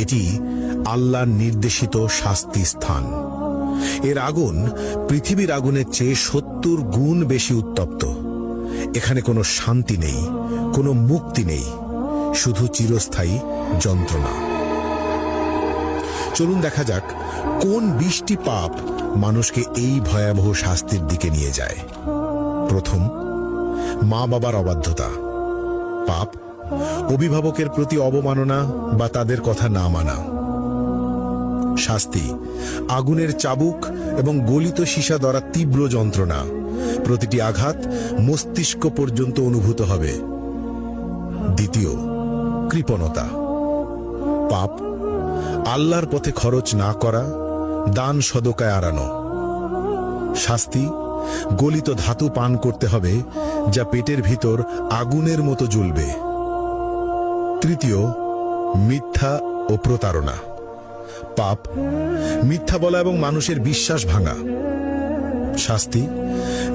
এটি আল্লাহর নির্দেশিত শাস্তি স্থান। এর আগুন পৃথিবীর আগুনের চেয়ে 70 গুণ বেশি উত্তপ্ত। এখানে কোনো শান্তি নেই, কোনো মুক্তি নেই, শুধু চিরস্থায়ী যন্ত্রণা। চলুন দেখা যাক কোন 20টি পাপ মানুষকে এই ভয়াবহ শাস্তির দিকে নিয়ে যায়। প্রথম, মা বাবার অবাধ্যতা। পাপ অভিভাবকের প্রতি অবমাননা বা তাদের কথা না মানা। শাস্তি আগুনের চাবুক এবং গলিত সীসা দ্বারা তীব্র যন্ত্রণা। প্রতিটি আঘাত মস্তিষ্ক পর্যন্ত অনুভূত হবে। দ্বিতীয়, কৃপণতা। পাপ আল্লাহর পথে খরচ না করা, দান সদকায় আড়ানো। শাস্তি গলিত ধাতু পান করতে হবে, যা পেটের ভিতর আগুনের মতো জ্বলবে। তৃতীয়, মিথ্যা ও প্রতারণা। পাপ মিথ্যা বলা এবং মানুষের বিশ্বাস ভাঙা। শাস্তি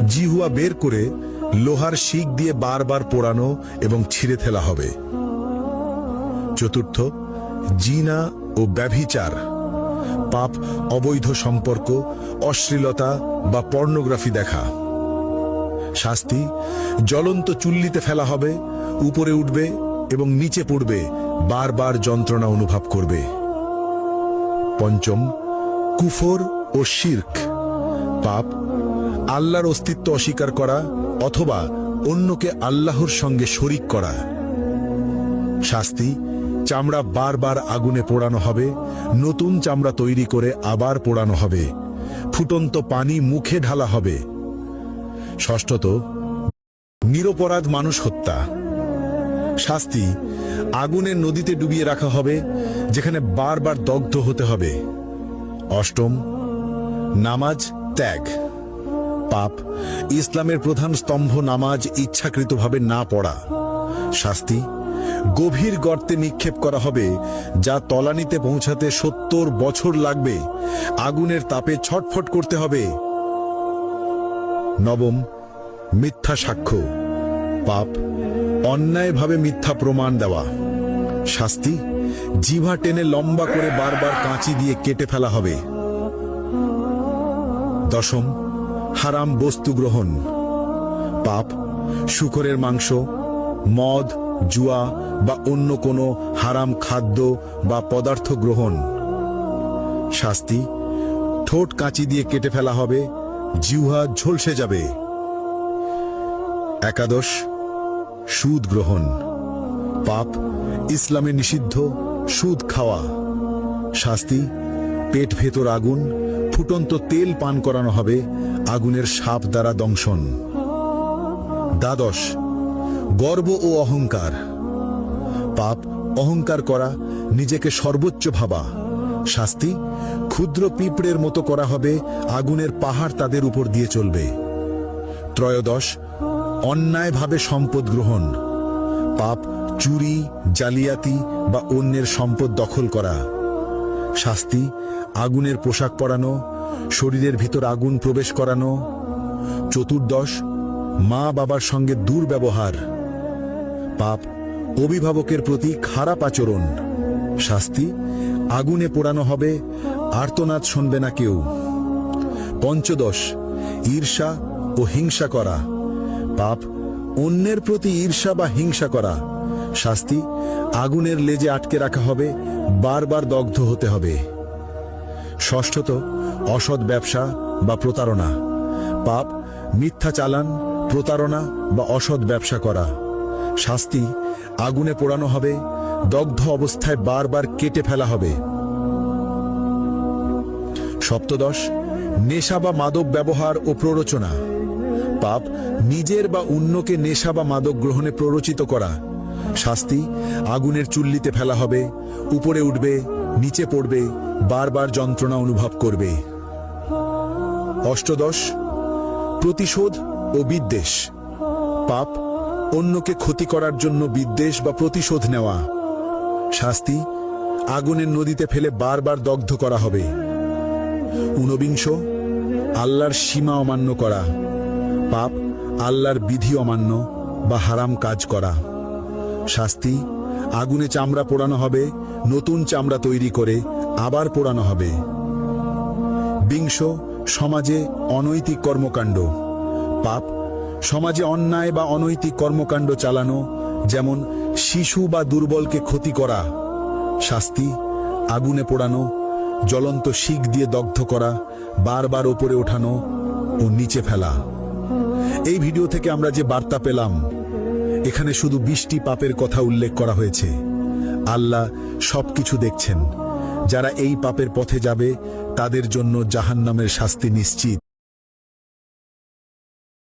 জিহুয়া বের করে লোহার শিক দিয়ে বারবার পোড়ানো এবং ছিঁড়ে ফেলা হবে। চতুর্থ, জিনা ও ব্যভিচার। পাপ অবৈধ সম্পর্ক, অশ্লীলতা বা পর্নোগ্রাফি দেখা। শাস্তি জ্বলন্ত চুল্লিতে ফেলা হবে, উপরে উঠবে এবং নিচে পড়বে, বারবার যন্ত্রণা অনুভব করবে। পঞ্চম, কুফর ও শিরক। পাপ আল্লাহর অস্তিত্ব অস্বীকার করা অথবা অন্যকে আল্লাহর সঙ্গে শরিক করা। শাস্তি চামড়া বারবার আগুনে পোড়ানো হবে, নতুন চামড়া তৈরি করে আবার পোড়ানো হবে, ফুটন্ত পানি মুখে ঢালা হবে। ষষ্ঠত, নিরপরাধ মানুষ হত্যা। শাস্তি আগুনের নদীতে ডুবিয়ে রাখা হবে, যেখানে বারবার দগ্ধ হতে হবে। অষ্টম, নামাজ ত্যাগ। পাপ ইসলামের প্রধান স্তম্ভ নামাজ ইচ্ছাকৃতভাবে না পড়া। শাস্তি গভীর গর্তে নিক্ষেপ করা হবে, যা তলানিতে পৌঁছাতে 70 বছর লাগবে। আগুনের তাপে ছটফট করতে হবে। নবম, মিথ্যা সাক্ষ্য। পাপ অন্যায়ভাবে মিথ্যা প্রমাণ দেওয়া। শাস্তি জিহ্বা টেনে লম্বা করে বারবার কাঁচি দিয়ে কেটে ফেলা হবে। দশম, হারাম বস্তু গ্রহণ। পাপ শূকরের মাংস, মদ, জুয়া বা অন্য কোনো হারাম খাদ্য বা পদার্থ গ্রহণ। শাস্তি ঠোঁট কাঁচি দিয়ে কেটে ফেলা হবে, জিহ্বা ঝলসে যাবে। একাদশ, সুদ গ্রহণ। পাপ ইসলামে নিষিদ্ধ সুদ খাওয়া। শাস্তি পেট ভেতর আগুন, ফুটন্ত তেল পান করানো হবে, আগুনের সাপ দ্বারা দংশন। দ্বাদশ, গর্ব ও অহংকার। পাপ অহংকার করা, নিজেকে সর্বোচ্চ ভাবা। শাস্তি ক্ষুদ্র পিঁপড়ের মতো করা হবে, আগুনের পাহাড় তাদের উপর দিয়ে চলবে। ত্রয়োদশ, অন্যায়ভাবে সম্পদ গ্রহণ। পাপ চুরি, জালিয়াতি বা অন্যের সম্পদ দখল করা। শাস্তি আগুনের পোশাক পরানো, শরীরের ভিতর আগুন প্রবেশ করানো। চতুর্দশ, মা বাবার সঙ্গে দুর্ব্যবহার। পাপ অভিভাবকের প্রতি খারাপ আচরণ। শাস্তি আগুনে পোড়ানো হবে, আর্তনাদ শুনবে না কেউ। পঞ্চদশ, ঈর্ষা ও হিংসা করা। পাপ অন্যের প্রতি ঈর্ষা বা হিংসা করা। শাস্তি আগুনের লেজে আটকে রাখা হবে, বারবার দগ্ধ হতে হবে। ষষ্ঠত, অসৎ ব্যবসা বা প্রতারণা। পাপ মিথ্যা চালান, প্রতারণা বা অসৎ ব্যবসা করা। শাস্তি আগুনে পোড়ানো হবে, দগ্ধ অবস্থায় বারবার কেটে ফেলা হবে। সপ্তদশ, নেশা বা মাদক ব্যবহার ও প্ররোচনা। পাপ নিজের বা অন্যকে নেশা বা মাদক গ্রহণে প্ররোচিত করা। শাস্তি আগুনের চুল্লিতে ফেলা হবে, উপরে উঠবে, নিচে পড়বে, বারবার যন্ত্রণা অনুভব করবে। অষ্টদশ, প্রতিশোধ ও বিদ্বেষ। পাপ অন্যকে ক্ষতি করার জন্য বিদ্বেষ বা প্রতিশোধ নেওয়া। শাস্তি আগুনের নদীতে ফেলে বারবার দগ্ধ করা হবে। ঊনবিংশ, আল্লাহর সীমা অমান্য করা। পাপ আল্লাহর বিধি অমান্য বা হারাম কাজ করা। শাস্তি আগুনে চামড়া পোড়ানো হবে, নতুন চামড়া তৈরি করে আবার পোড়ানো হবে। বিংশ, সমাজে অনৈতিক কর্মকাণ্ড। পাপ, সমাজে অন্যায় বা অনৈতিক কর্মকাণ্ড চালানো, যেমন শিশু বা দুর্বলকে ক্ষতি করা। শাস্তি, আগুনে পোড়ানো, জ্বলন্ত শিক দিয়ে দগ্ধ করা, বারবার ওপরে ওঠানো ও নিচে ফেলা। এই ভিডিও থেকে আমরা যে বার্তা পেলাম, এখানে শুধু 20টি পাপের কথা উল্লেখ করা হয়েছে। আল্লাহ সবকিছু দেখছেন। যারা এই পাপের পথে যাবে তাদের জন্য জাহান্নামের শাস্তি নিশ্চিত।